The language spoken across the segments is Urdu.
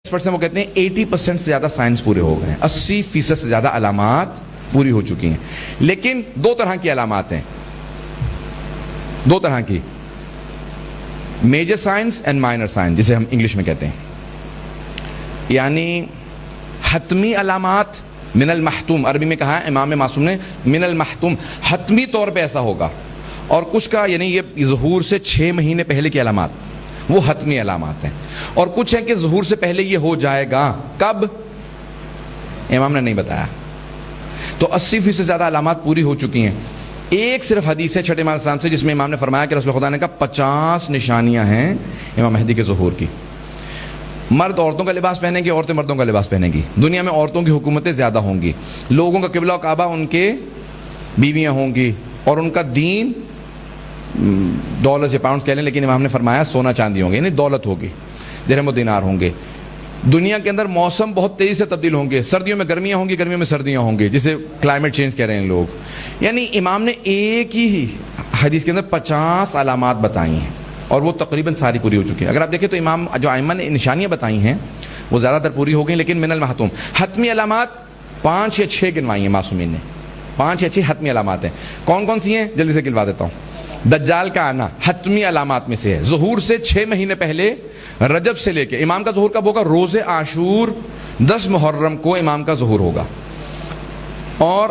سے وہ کہتے ہیں 80% سے زیادہ سائنس پورے ہو گئے ہیں، 80% سے زیادہ علامات پوری ہو چکی ہیں، لیکن دو طرح کی علامات ہیں، دو طرح کی، major science and minor science جسے ہم انگلش میں کہتے ہیں، یعنی حتمی علامات من المحتوم، عربی میں کہا ہے امام معصوم نے من المحتوم، حتمی طور پہ ایسا ہوگا، اور کچھ کا یعنی یہ ظہور سے 6 مہینے پہلے کی علامات وہ حتمی علامات ہیں، اور کچھ ہیں کہ ظہور سے پہلے یہ ہو جائے گا، کب امام نے نہیں بتایا، تو 80% سے زیادہ علامات پوری ہو چکی ہیں۔ ایک صرف حدیث ہے چھٹے امام السلام سے جس میں امام نے فرمایا کہ رسول خدا نے کہا 50 نشانیاں ہیں امام مہدی کے ظہور کی، مرد عورتوں کا لباس پہنیں گے، عورتیں مردوں کا لباس پہنیں گی، دنیا میں عورتوں کی حکومتیں زیادہ ہوں گی، لوگوں کا قبلہ و کعبہ ان کے بیویاں ہوں گی، اور ان کا دین ڈالرز یا پاؤنڈز کہہ لیں، لیکن امام نے فرمایا سونا چاندی ہوں گے، یعنی دولت ہوگی، درہم و دینار ہوں گے۔ دنیا کے اندر موسم بہت تیزی سے تبدیل ہوں گے، سردیوں میں گرمیاں ہوں گی، گرمیوں میں سردیاں ہوں گی، جسے کلائمیٹ چینج کہہ رہے ہیں لوگ۔ یعنی امام نے ایک ہی حدیث کے اندر 50 علامات بتائی ہیں، اور وہ تقریباً ساری پوری ہو چکی ہیں۔ اگر آپ دیکھیں تو امام جو ائمہ نے نشانیاں بتائی ہیں وہ زیادہ تر پوری ہو گئی، لیکن من المحتوم حتمی علامات 5 یا 6 گنوائی ہیں معصومین نے، 5 یا 6 حتمی علامات ہیں۔ کون کون سی ہیں جلدی سے گنوا دیتا ہوں۔ دجال کا آنا حتمی علامات میں سے ہے، ظہور سے 6 مہینے پہلے رجب سے لے کے امام کا ظہور کب ہوگا؟ روز عاشور 10 محرم کو امام کا ظہور ہوگا، اور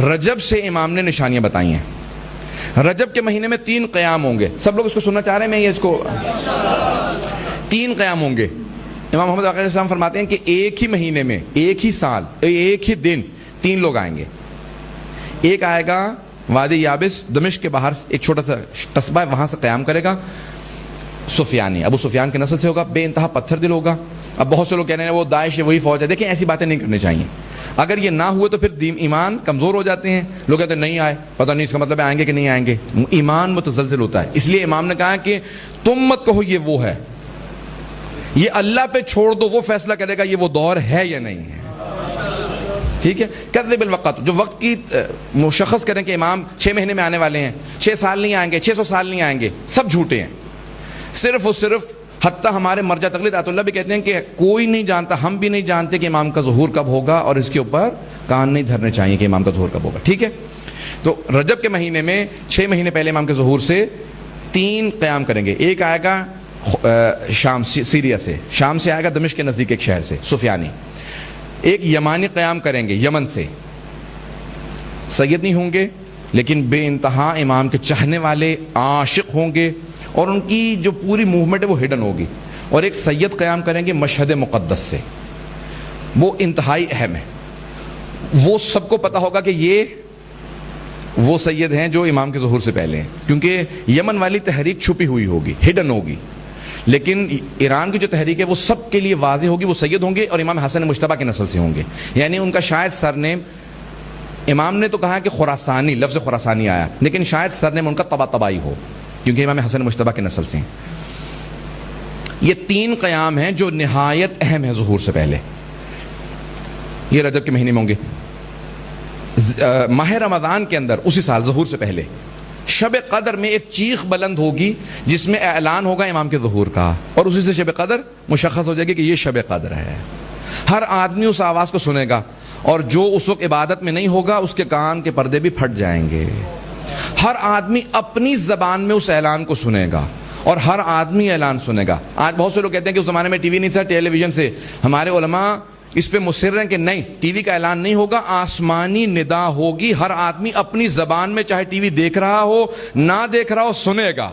رجب سے امام نے نشانیاں بتائی ہیں۔ رجب کے مہینے میں 3 قیام ہوں گے، سب لوگ اس کو سننا چاہ رہے ہیں، میں یہ اس کو 3 قیام ہوں گے۔ امام محمد باقر علیہ السلام فرماتے ہیں کہ ایک ہی مہینے میں، ایک ہی سال، ایک ہی دن 3 لوگ آئیں گے۔ ایک آئے گا وادی یابس دمشق کے باہر ایک چھوٹا سا قصبہ ہے، وہاں سے قیام کرے گا، سفیانی، ابو سفیان کی نسل سے ہوگا، بے انتہا پتھر دل ہوگا۔ اب بہت سے لوگ کہہ رہے ہیں وہ داعش ہے، وہی فوج ہے، دیکھیں ایسی باتیں نہیں کرنی چاہیے۔ اگر یہ نہ ہوئے تو پھر ایمان کمزور ہو جاتے ہیں، لوگ کہتے ہیں نہیں آئے، پتہ نہیں اس کا مطلب ہے آئیں گے کہ نہیں آئیں گے، ایمان متزلزل ہوتا ہے۔ اس لیے امام نے کہا کہ تم مت کہو یہ وہ ہے، یہ اللہ پہ چھوڑ دو، وہ فیصلہ کرے گا یہ وہ دور ہے یا نہیں ہے، ٹھیک ہے۔ کذب الوقت، جو وقت کی مشخص کریں کہ امام 6 مہینے میں آنے والے ہیں، 6 سال نہیں آئیں گے، 600 سال نہیں آئیں گے، سب جھوٹے ہیں، صرف اور صرف حتیٰ ہمارے مرجع تقلید آیت اللہ بھی کہتے ہیں کہ کوئی نہیں جانتا، ہم بھی نہیں جانتے کہ امام کا ظہور کب ہوگا، اور اس کے اوپر کان نہیں دھرنے چاہیے کہ امام کا ظہور کب ہوگا، ٹھیک ہے۔ تو رجب کے مہینے میں 6 مہینے پہلے امام کے ظہور سے 3 قیام کریں گے۔ ایک آئے گا شام، سیریا سے، شام سے آئے گا دمشق کے نزدیک ایک شہر سے، سفیانی۔ ایک یمانی قیام کریں گے یمن سے، سید نہیں ہوں گے لیکن بے انتہا امام کے چاہنے والے عاشق ہوں گے، اور ان کی جو پوری موومنٹ ہے وہ ہڈن ہوگی۔ اور ایک سید قیام کریں گے مشہد مقدس سے، وہ انتہائی اہم ہے، وہ سب کو پتہ ہوگا کہ یہ وہ سید ہیں جو امام کے ظہور سے پہلے ہیں، کیونکہ یمن والی تحریک چھپی ہوئی ہوگی، ہڈن ہوگی، لیکن ایران کی جو تحریک ہے وہ سب کے لیے واضح ہوگی، وہ سید ہوں گے اور امام حسن مجتبیٰ کی نسل سے ہوں گے، یعنی ان کا شاید سرنیم، امام نے تو کہا کہ خراسانی، لفظ خراسانی آیا، لیکن شاید سرنیم ان کا طباطبائی ہو، کیونکہ امام حسن مجتبیٰ کی نسل سے ہیں۔ یہ 3 قیام ہیں جو نہایت اہم ہیں ظہور سے پہلے، یہ رجب کے مہینے میں ہوں گے۔ ماہ رمضان کے اندر اسی سال ظہور سے پہلے شب قدر میں ایک چیخ بلند ہوگی جس میں اعلان ہوگا امام کے ظہور کا، اور اسی سے شب قدر مشخص ہو جائے گی کہ یہ شب قدر ہے۔ ہر آدمی اس آواز کو سنے گا، اور جو اس وقت عبادت میں نہیں ہوگا اس کے کان کے پردے بھی پھٹ جائیں گے۔ ہر آدمی اپنی زبان میں اس اعلان کو سنے گا، اور ہر آدمی اعلان سنے گا۔ آج بہت سے لوگ کہتے ہیں کہ اس زمانے میں ٹی وی نہیں تھا، ٹیلی ویژن سے، ہمارے علماء اس پہ مصر ہیں کہ نہیں، ٹی وی کا اعلان نہیں ہوگا، آسمانی ندا ہوگی، ہر آدمی اپنی زبان میں چاہے ٹی وی دیکھ رہا ہو نہ دیکھ رہا ہو سنے گا۔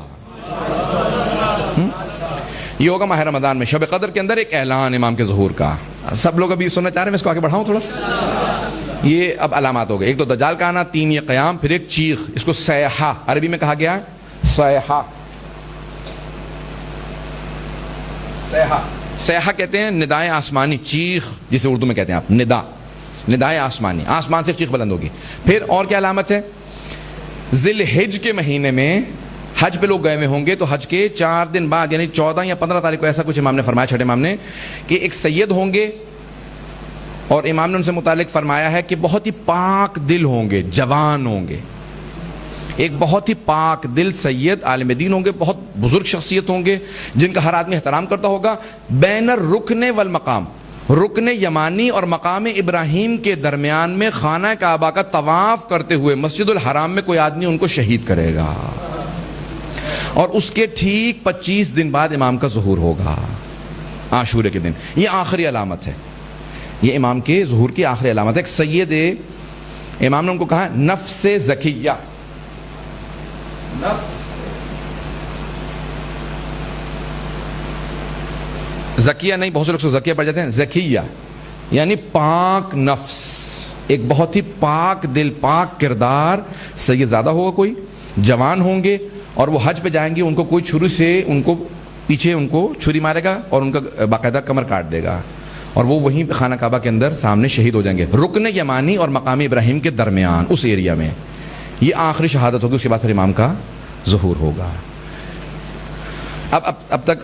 یہ ہوگا ماہ رمضان میں، شب قدر کے اندر ایک اعلان امام کے ظہور کا۔ سب لوگ ابھی سننا چاہ رہے ہیں، میں اس کو آگے بڑھاؤں تھوڑا سا۔ یہ اب علامات ہو گئے، ایک تو دجال کا آنا، 3 یہ قیام، پھر ایک چیخ، اس کو صیحہ عربی میں کہا گیا ہے، صیحہ، صیحہ، صیحہ کہتے ہیں ندائے آسمانی، چیخ جسے اردو میں کہتے ہیں آپ، ندائے آسمانی، آسمان سے چیخ بلند ہوگی۔ پھر اور کیا علامت ہے؟ ذی الحج کے مہینے میں حج پہ لوگ گئے ہوئے ہوں گے، تو حج کے 4 دن بعد یعنی 14 یا 15 تاریخ کو، ایسا کچھ امام نے فرمایا، چھٹے امام نے، کہ ایک سید ہوں گے، اور امام نے ان سے متعلق فرمایا ہے کہ بہت ہی پاک دل ہوں گے، جوان ہوں گے، ایک بہت ہی پاک دل سید عالم دین ہوں گے, بہت بزرگ شخصیت ہوں گے جن کا ہر آدمی احترام کرتا ہوگا. بین الرکن والمقام, رکن یمانی اور مقام ابراہیم کے درمیان میں خانہ کعبہ کا طواف کرتے ہوئے مسجد الحرام میں کوئی آدمی ان کو شہید کرے گا, اور اس کے ٹھیک 25 دن بعد امام کا ظہور ہوگا, عاشورے کے دن. یہ آخری علامت ہے, یہ امام کے ظہور کی آخری علامت ہے. ایک سید امام نے ان کو کہا نفس زکیہ, زکیہ نہیں, بہت سے لوگ زکیہ پڑھ جاتے ہیں, زکیہ یعنی پاک نفس, ایک بہت ہی پاک دل پاک کردار سید زیادہ ہوگا, کوئی جوان ہوں گے اور وہ حج پہ جائیں گے, ان کو کوئی چھری سے ان کو پیچھے ان کو چھری مارے گا اور ان کا باقاعدہ کمر کاٹ دے گا, اور وہ وہیں پہ خانہ کعبہ کے اندر سامنے شہید ہو جائیں گے, رکن یمانی اور مقام ابراہیم کے درمیان اس ایریا میں. یہ آخری شہادت ہوگی, اس کے بعد پھر امام کا ظہور ہوگا. اب تک